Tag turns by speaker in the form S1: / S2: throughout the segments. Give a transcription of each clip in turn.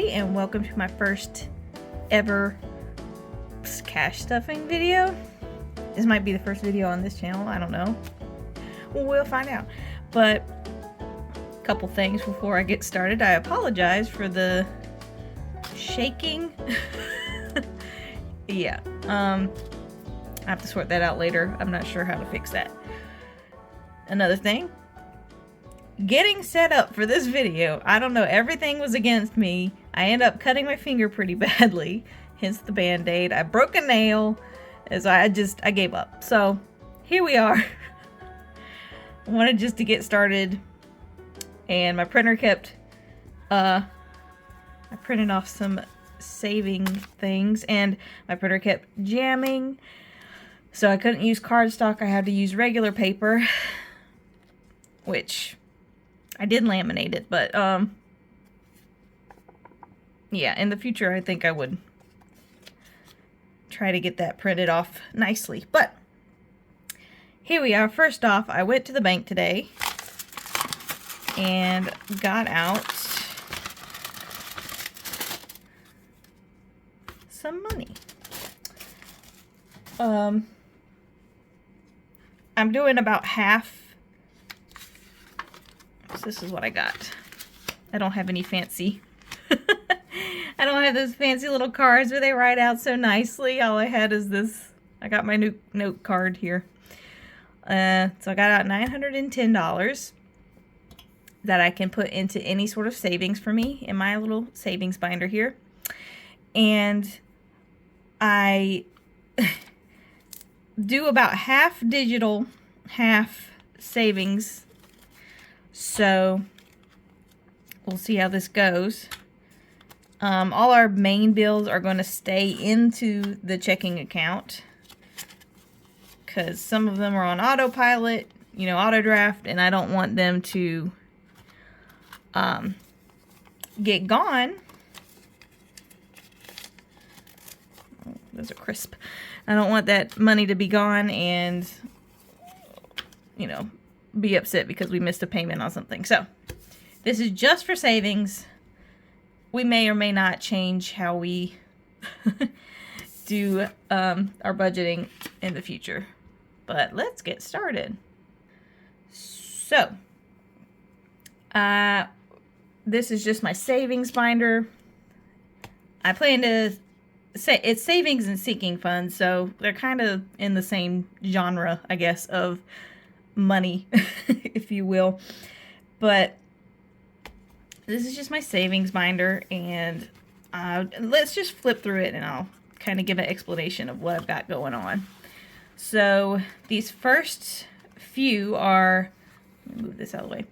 S1: everybody, and welcome to my first ever cash stuffing video. This might be the first video on this channel, I don't know. We'll find out. But a couple things before I get started. I apologize for the shaking. Yeah, I have to sort that out later. I'm not sure how to fix that. Another thing, getting set up for this video, I don't know, everything was against me. I ended up cutting my finger pretty badly, hence the band-aid. I broke a nail, as I gave up. So here we are. I wanted just to get started, and my printer kept, I printed off some saving things, and my printer kept jamming, so I couldn't use cardstock. I had to use regular paper, which I did laminate it, but yeah, in the future I think I would try to get that printed off nicely. But here we are. First off, I went to the bank today and got out some money. I'm doing about half. So this is what I got. I don't have any fancy. I don't have those fancy little cards where they write out so nicely. All I had is this. I got my new note card here. So I got out $910 that I can put into any sort of savings for me in my little savings binder here. And I do about half digital, half savings. So we'll see how this goes. All our main bills are going to stay into the checking account because some of them are on autopilot, you know, auto draft, and I don't want them to get gone. Oh, those are crisp. I don't want that money to be gone and, you know, be upset because we missed a payment on something. So this is just for savings. We may or may not change how we do our budgeting in the future. But let's get started. So this is just my savings binder. I plan to say it's savings and sinking funds, so they're kind of in the same genre, I guess, of money, if you will. But this is just my savings binder, and let's just flip through it and I'll kind of give an explanation of what I've got going on. So these first few are, let me move this out of the way,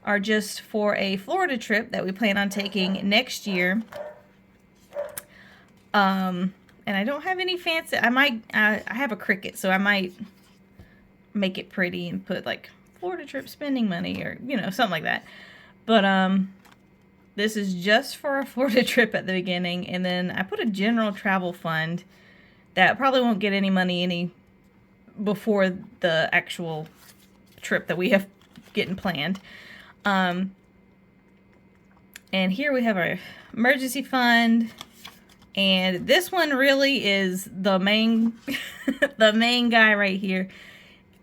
S1: are just for a Florida trip that we plan on taking next year. And I don't have any fancy, I have a Cricut, so I might make it pretty and put like Florida trip spending money or, you know, something like that. But this is just for a Florida trip at the beginning, and then I put a general travel fund that probably won't get any money before the actual trip that we have getting planned. And here we have our emergency fund, and this one really is the main the main guy right here.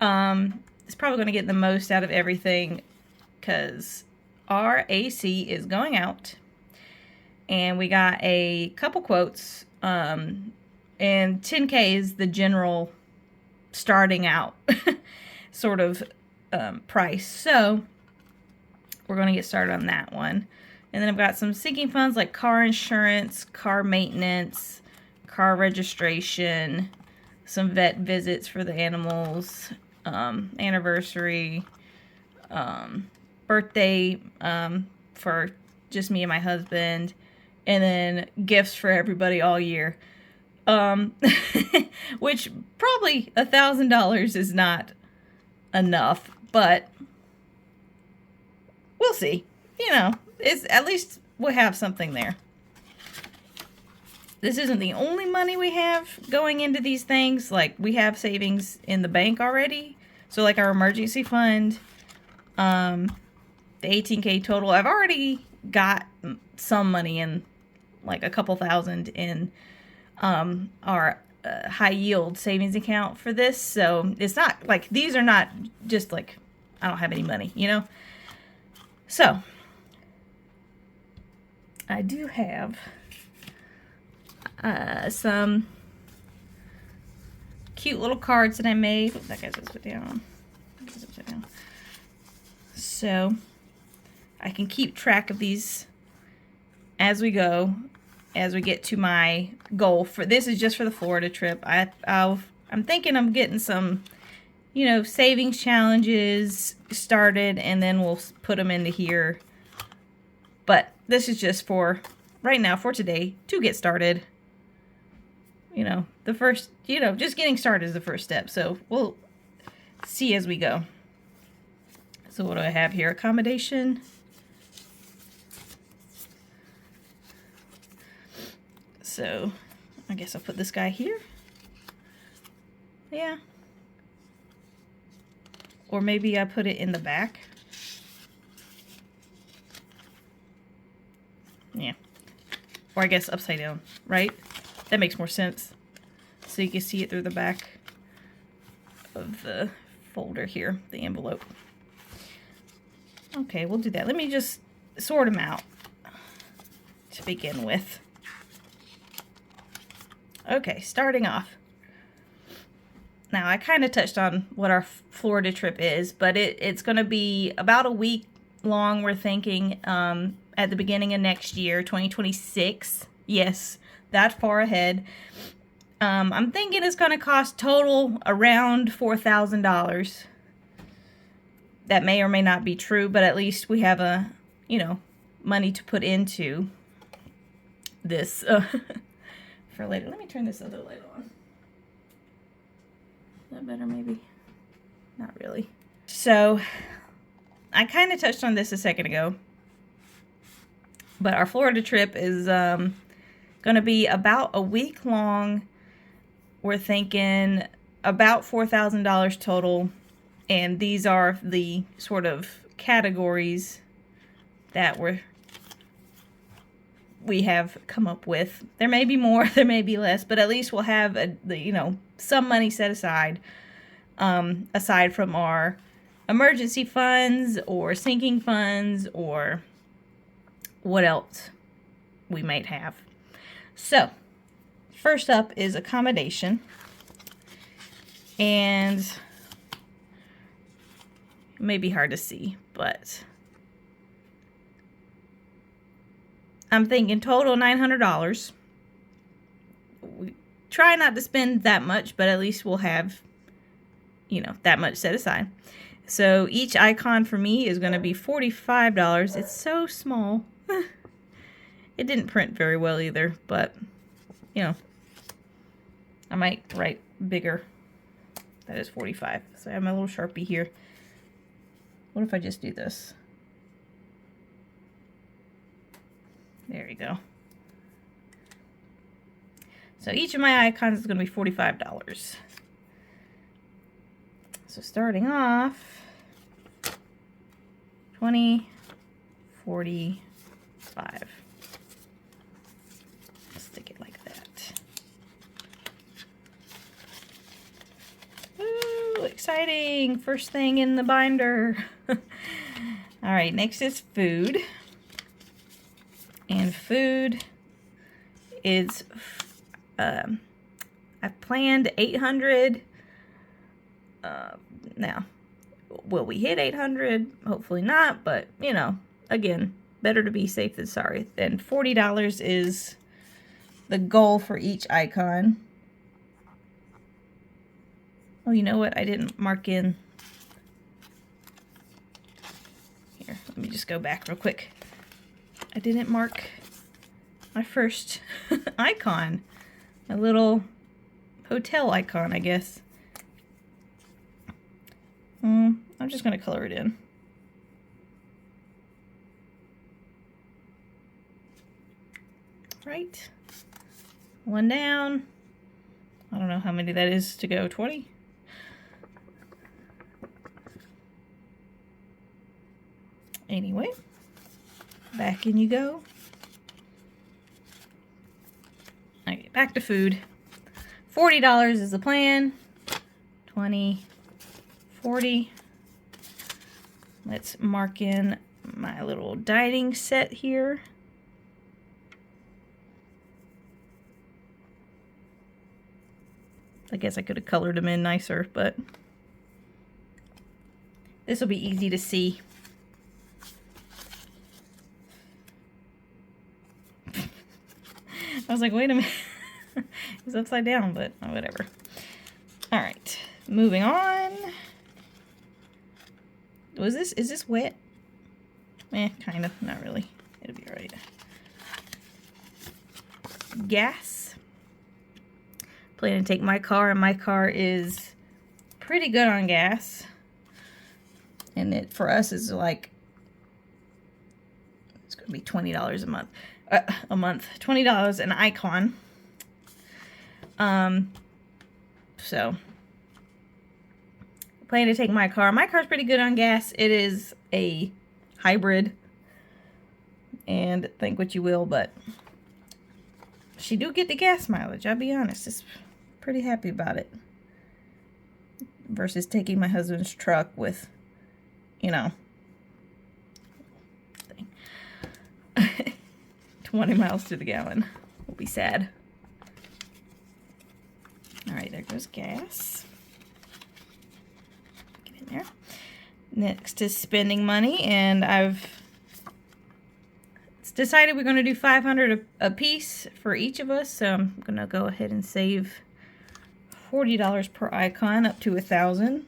S1: It's probably going to get the most out of everything because our AC is going out, and we got a couple quotes, and $10K is the general starting out sort of price. So we're going to get started on that one. And then I've got some sinking funds like car insurance, car maintenance, car registration, some vet visits for the animals, anniversary, birthday for just me and my husband, and then gifts for everybody all year. Which probably $1,000 is not enough, but we'll see. You know, it's at least we'll have something there. This isn't the only money we have going into these things. Like, we have savings in the bank already. So like our emergency fund, the $18K total, I've already got some money in like a couple thousand in our high yield savings account for this. So it's not like, these are not just like, I don't have any money, you know? So I do have some cute little cards that I made. Oops, that guy's upside down. So I can keep track of these as we go, as we get to my goal. For this is just for the Florida trip. I'm thinking I'm getting some, you know, savings challenges started, and then we'll put them into here. But this is just for right now, for today, to get started. You know, the first, you know, just getting started is the first step. So we'll see as we go. So what do I have here? Accommodation. So I guess I'll put this guy here. Yeah. Or maybe I put it in the back. Yeah. Or I guess upside down, right? That makes more sense. So you can see it through the back of the folder here, the envelope. Okay, we'll do that. Let me just sort them out to begin with. Okay, starting off. Now, I kind of touched on what our Florida trip is, but it's going to be about a week long, we're thinking, at the beginning of next year, 2026. Yes, that far ahead. I'm thinking it's going to cost total around $4,000. That may or may not be true, but at least we have a, you know, money to put into this for later. Let me turn this other light on. Is that better maybe? Not really. So I kind of touched on this a second ago, but our Florida trip is going to be about a week long. We're thinking about $4,000 total. And these are the sort of categories that we have come up with. There may be more, there may be less, but at least we'll have you know, some money set aside, aside from our emergency funds or sinking funds or what else we might have. So first up is accommodation, and it may be hard to see, but I'm thinking total $900. We try not to spend that much, but at least we'll have, you know, that much set aside. So each icon for me is going to be $45. It's so small. It didn't print very well either, but, you know, I might write bigger. That is 45. So I have my little Sharpie here. What if I just do this? There we go. So each of my icons is going to be $45. So starting off, 20, 45. Stick it like that. Woo, exciting! First thing in the binder. All right, next is food. And food is, I've planned 800. Now, will we hit 800? Hopefully not, but, you know, again, better to be safe than sorry. Then $40 is the goal for each icon. Oh, you know what? I didn't mark in. Here, let me just go back real quick. I didn't mark my first icon. My little hotel icon, I guess. I'm just going to color it in. Right. One down. I don't know how many that is to go. 20? Anyway, back in you go. back to food. $40 is the plan. 20, 40. Let's mark in my little dining set here. I guess I could have colored them in nicer, but this will be easy to see. I was like, wait a minute. It was upside down, but whatever. All right, moving on. Is this wet? Kind of, not really. It'll be all right. Gas. Plan to take my car, and my car is pretty good on gas. And it, for us, is like, it's going to be $20 a month. $20 an Icon. So plan to take my car. My car's pretty good on gas. It is a hybrid, and think what you will, but she do get the gas mileage. I'll be honest, just pretty happy about it. Versus taking my husband's truck with, you know, 20 miles to the gallon. Will be sad. All right, there goes gas. Get in there. Next is spending money, and I've decided we're going to do $500 a piece for each of us. So I'm going to go ahead and save $40 per Icon, up to $1,000.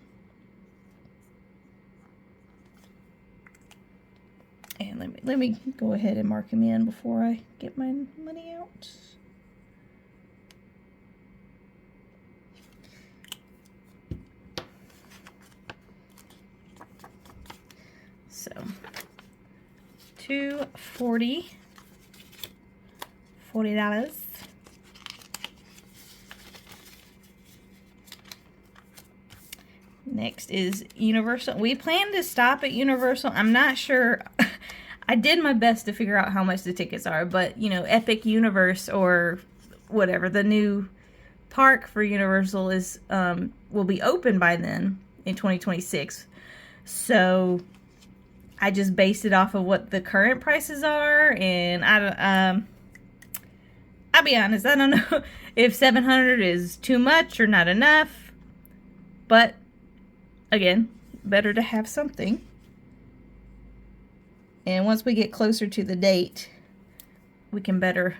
S1: And let me go ahead and mark them in before I get my money out. So $240. $40. Next is Universal. We plan to stop at Universal. I'm not sure. I did my best to figure out how much the tickets are, but you know, Epic Universe or whatever, the new park for Universal is will be open by then in 2026. So I just based it off of what the current prices are, and I'll be honest, I don't know if 700 is too much or not enough, but again, better to have something. And once we get closer to the date, we can better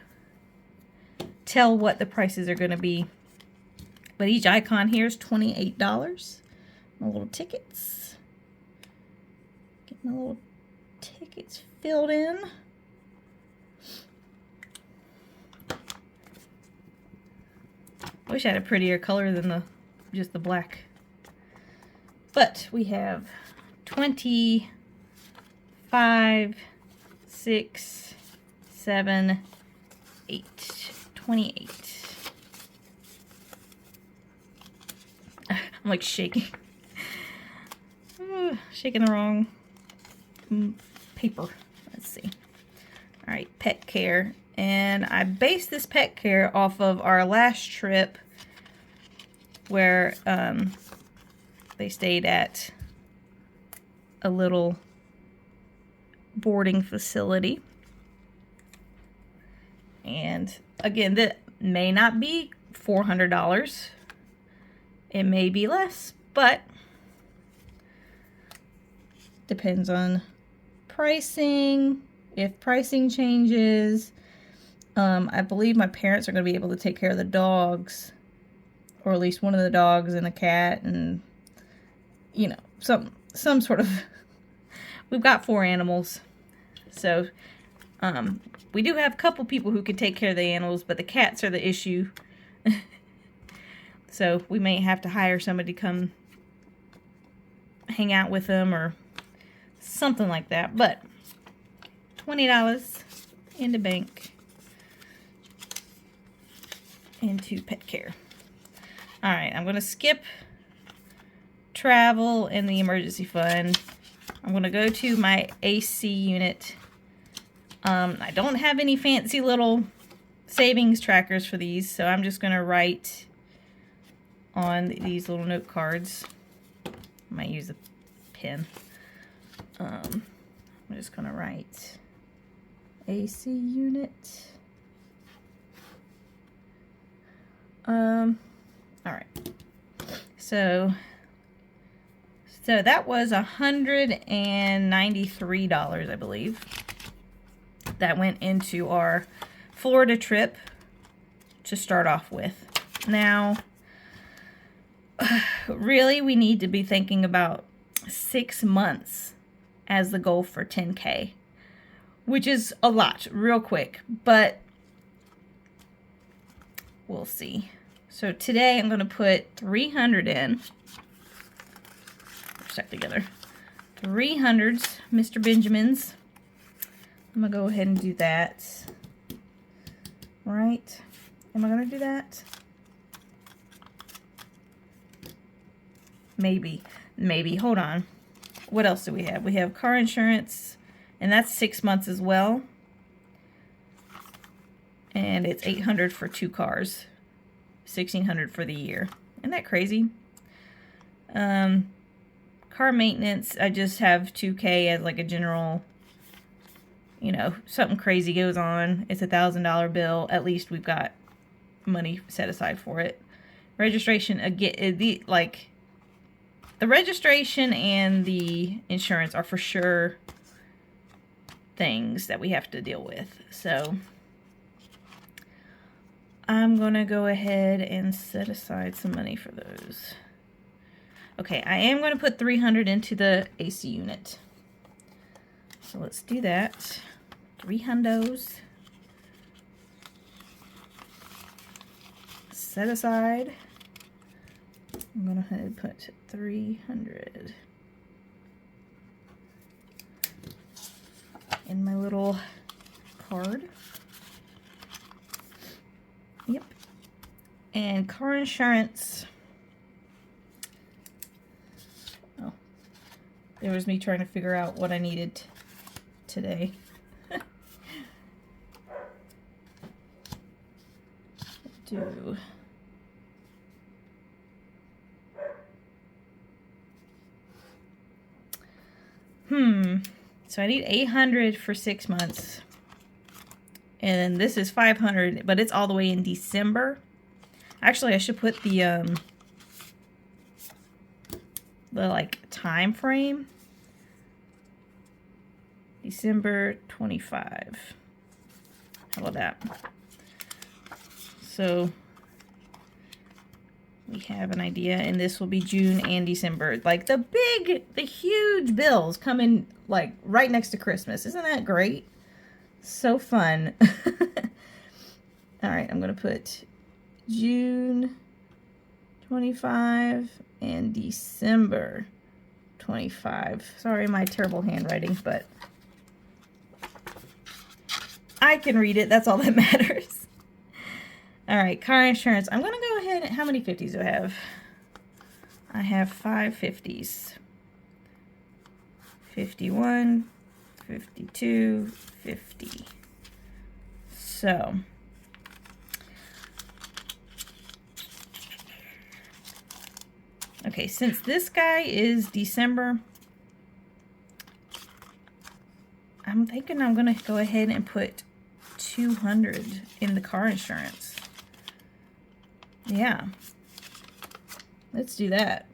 S1: tell what the prices are going to be. But each Icon here is $28. My little tickets. Get my little tickets filled in. Wish I had a prettier color than just the black. But we have 5, 6, 7, 8, 28. I'm like shaking. Shaking the wrong paper. Let's see. All right, pet care. And I based this pet care off of our last trip where they stayed at a little boarding facility. And again, that may not be $400. It may be less, but depends on pricing. If pricing changes, I believe my parents are going to be able to take care of the dogs, or at least one of the dogs and a cat, and you know, some sort of. We've got 4 animals. So, we do have a couple people who can take care of the animals, but the cats are the issue. So, we may have to hire somebody to come hang out with them or something like that. But, $20 in the bank into pet care. Alright, I'm going to skip travel and the emergency fund. I'm going to go to my AC unit. I don't have any fancy little savings trackers for these, so I'm just going to write on these little note cards. I might use a pen. I'm just going to write AC unit. All right. So that was $193, I believe. That went into our Florida trip to start off with. Now, really, we need to be thinking about 6 months as the goal for 10K, which is a lot, real quick, but we'll see. So today I'm going to put 300 in. Stuck together. 300s, Mr. Benjamins. I'm going to go ahead and do that. Right? Am I going to do that? Maybe. Maybe. Hold on. What else do we have? We have car insurance, and that's 6 months as well. And it's $800 for 2 cars. $1,600 for the year. Isn't that crazy? Car maintenance, I just have $2K as like a general, you know, something crazy goes on. It's $1,000 bill. At least we've got money set aside for it. Registration, again, the registration and the insurance are for sure things that we have to deal with. So I'm going to go ahead and set aside some money for those. Okay, I am going to put 300 into the AC unit. So let's do that. 3 hundos. Set aside. I'm going to put 300 in my little card. Yep. And car insurance. Oh, there was me trying to figure out what I needed today. Do so I need 800 for 6 months. And this is 500, but it's all the way in December. Actually, I should put the like time frame. December 25. How about that? So we have an idea, and this will be June and December. Like the huge bills coming like right next to Christmas. Isn't that great? So fun. All right, I'm going to put June 25 and December 25. Sorry, my terrible handwriting, but I can read it. That's all that matters. All right, car insurance. I'm going to go ahead and, how many 50s do I have? I have 5 50s. 51, 52, 50. So, okay, since this guy is December, I'm thinking I'm going to go ahead and put 200 in the car insurance. Yeah. Let's do that.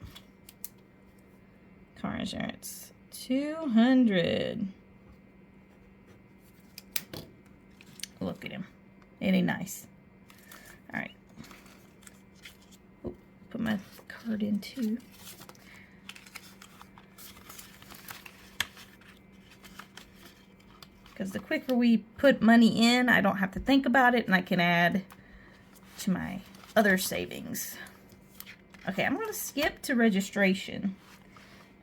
S1: Car insurance. 200. Look at him. Ain't he nice? All right. Oh, put my card in too. Because the quicker we put money in, I don't have to think about it, and I can add to my other savings. Okay, I'm going to skip to registration.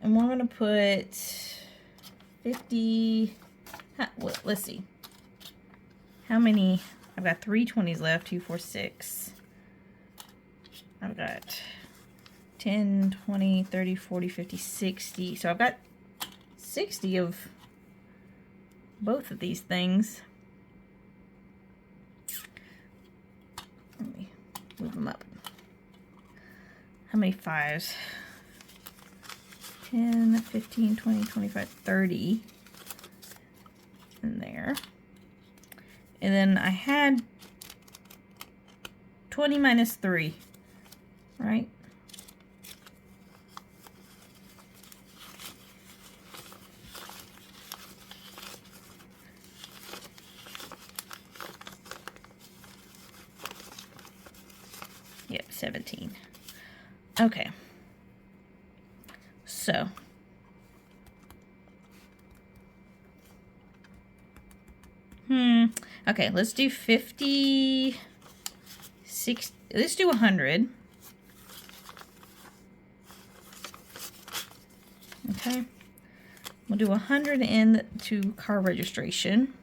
S1: And we're going to put 50. Well, let's see. How many? I've got 3 20s left. 2, 4, 6. I've got 10, 20, 30, 40, 50, 60. So I've got 60 of both of these things. them up. How many 5s? 10, 15, 20, 25, 30 in there. And then I had 20 minus 3, right? Yep, 17. Okay. So. Okay, let's do 50, 60, let's do 100. Okay. We'll do 100 into car registration.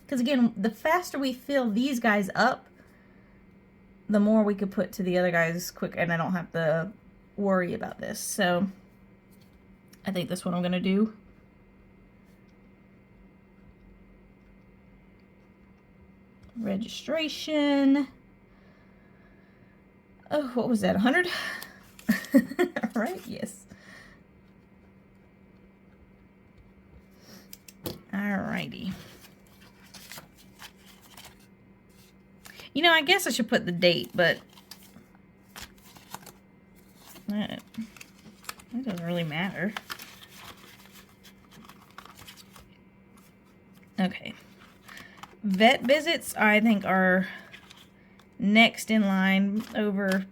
S1: Because again, the faster we fill these guys up, the more we could put to the other guys quick, and I don't have to worry about this. So I think that's what I'm going to do. Registration. Oh, what was that? 100? Right? Yes. Alrighty. You know, I guess I should put the date, but it doesn't really matter. Okay. Vet visits, I think, are next in line over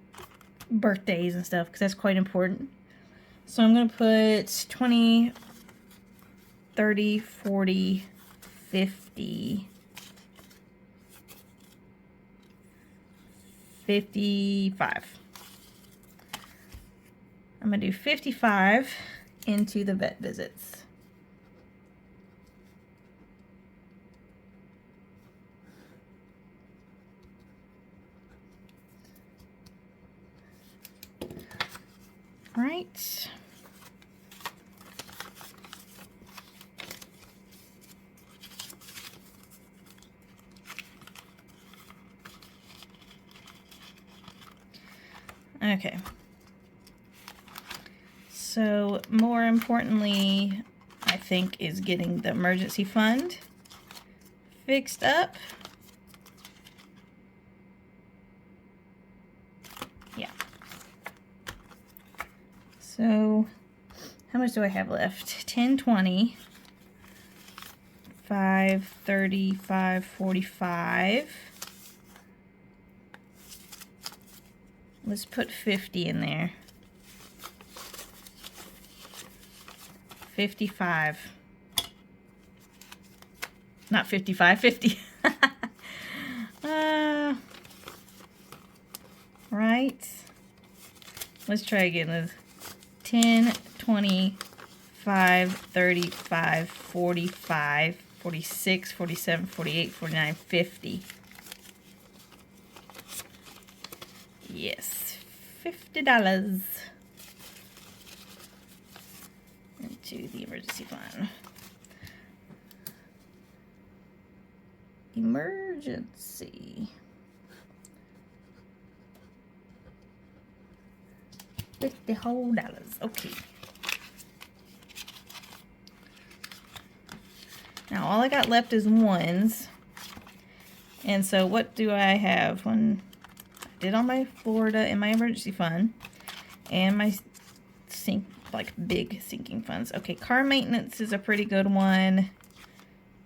S1: birthdays and stuff, because that's quite important. So I'm going to put 20, 30, 40, 50, 55. I'm going to do 55 into the vet visits. Right. Okay. So more importantly, I think, is getting the emergency fund fixed up. Yeah. So how much do I have left? 10, 20, 5, 30, 5, 45. Let's put 50 in there. 55. Not 55, 50. Right. Let's try again. Let's 10, 20, 5, 35, 45, 46, 47, 48, 49, 50. Yes, $50 into the emergency fund. Emergency. $50 whole. Okay. Now all I got left is ones. And so what do I have? One I did on my Florida in my emergency fund. And my big sinking funds. Okay, car maintenance is a pretty good one.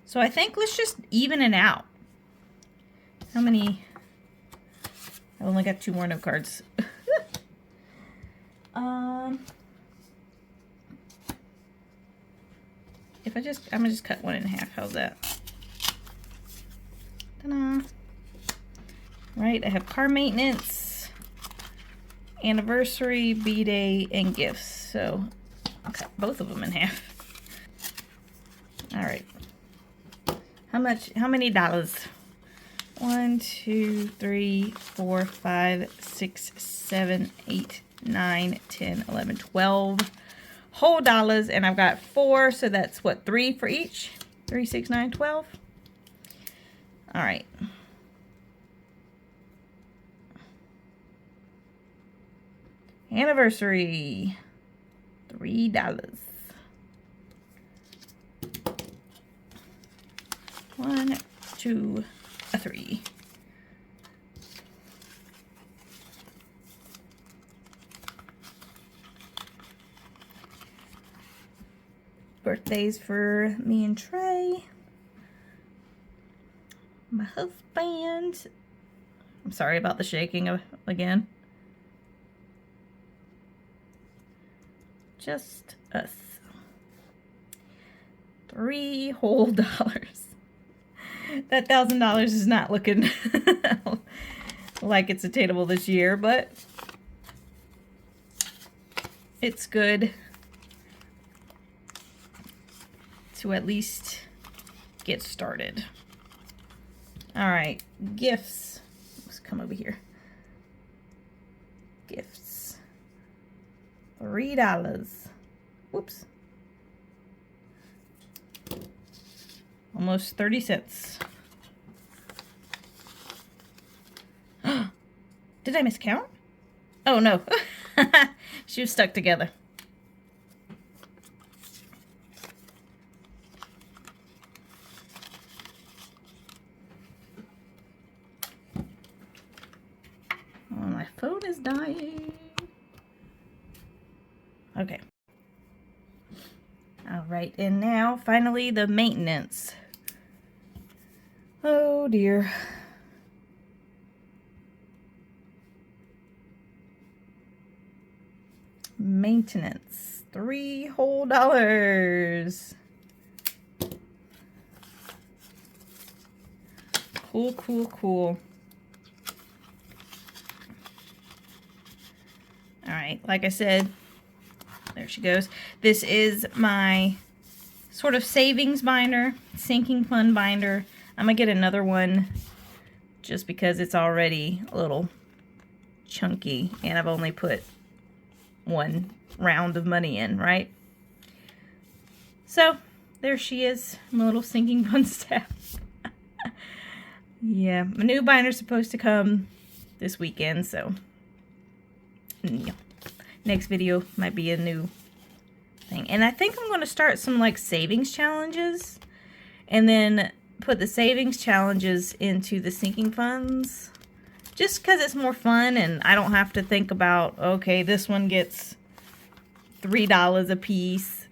S1: So I think let's just even it out. How many? I only got 2 more note cards. If I'm gonna just cut 1 in half. How's that? Ta-da. Right, I have car maintenance, anniversary, B-Day, and gifts. So I'll cut both of them in half. All right. How many dollars? 1, 2, 3, 4, 5, 6, 7, 8, 9, 10, 11, 12 whole dollars, and I've got 4, so that's what, 3 for each? 3, 6, 9, 12. All right. Anniversary. $3. 1, 2, 3. Birthdays for me and Trey. My husband. I'm sorry about the shaking again. Just us. $3 whole. That $1,000 is not looking like it's attainable this year, but it's good to at least get started. All right, gifts. Let's come over here. Gifts. $3. Whoops. Almost 30 cents. Did I miscount? Oh no. She was stuck together. Oh, my phone is dying. Okay. All right, and now finally the maintenance. Oh dear. Maintenance, $3 whole. Cool, cool, cool. All right, like I said, there she goes. This is my sort of savings binder, sinking fund binder. I'm gonna get another one just because it's already a little chunky and I've only put one round of money in, right? So there she is, my little sinking fund staff. Yeah, my new binder's supposed to come this weekend, so yeah. Next video might be a new thing. And I think I'm going to start some like savings challenges and then put the savings challenges into the sinking funds just because it's more fun and I don't have to think about, okay, this one gets $3 a piece,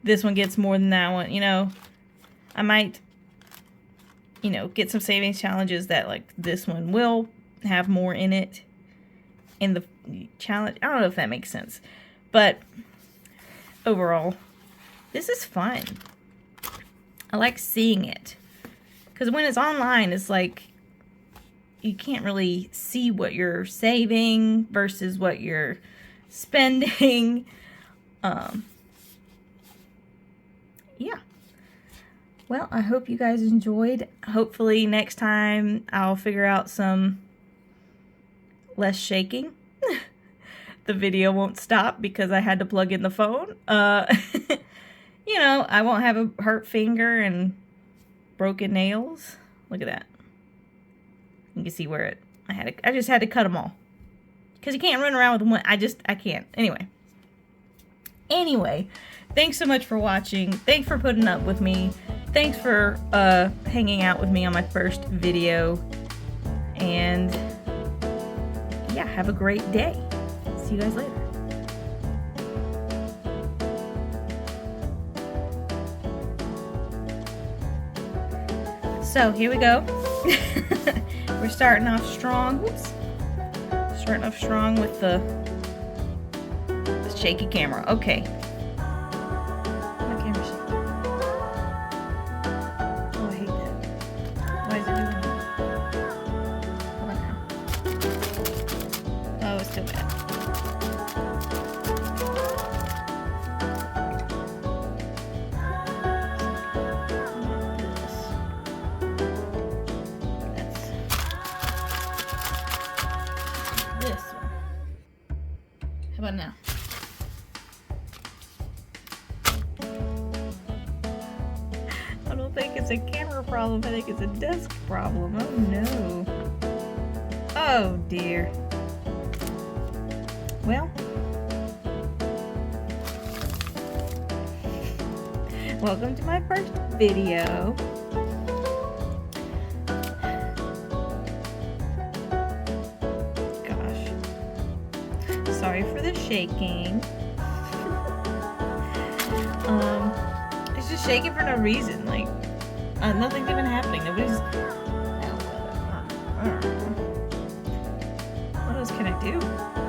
S1: this one gets more than that one, you know. I might, you know, get some savings challenges that like this one will have more in it in the challenge. I don't know if that makes sense, but overall this is fun. I like seeing it because when it's online it's like you can't really see what you're saving versus what you're spending. Yeah. Well, I hope you guys enjoyed. Hopefully next time I'll figure out some less shaking. The video won't stop because I had to plug in the phone. You know, I won't have a hurt finger and broken nails. Look at that. You can see where it, I just had to cut them all. Because you can't run around with one. I can't. Anyway, thanks so much for watching. Thanks for putting up with me. Thanks for hanging out with me on my first video. And yeah, have a great day. See you guys later. So here we go. We're starting off strong. Whoops. Starting off strong with the shaky camera. Okay. My camera's shaky. Oh, I hate that. Why is it doing that? Hold on now. Oh, it's still bad. How about now? I don't think it's a camera problem. I think it's a desk problem. Oh no. Oh dear. Well, Welcome to my first video. Gosh. Sorry for the shaking. It's just shaking for no reason. Like, nothing's even happening. Nobody's... What else can I do?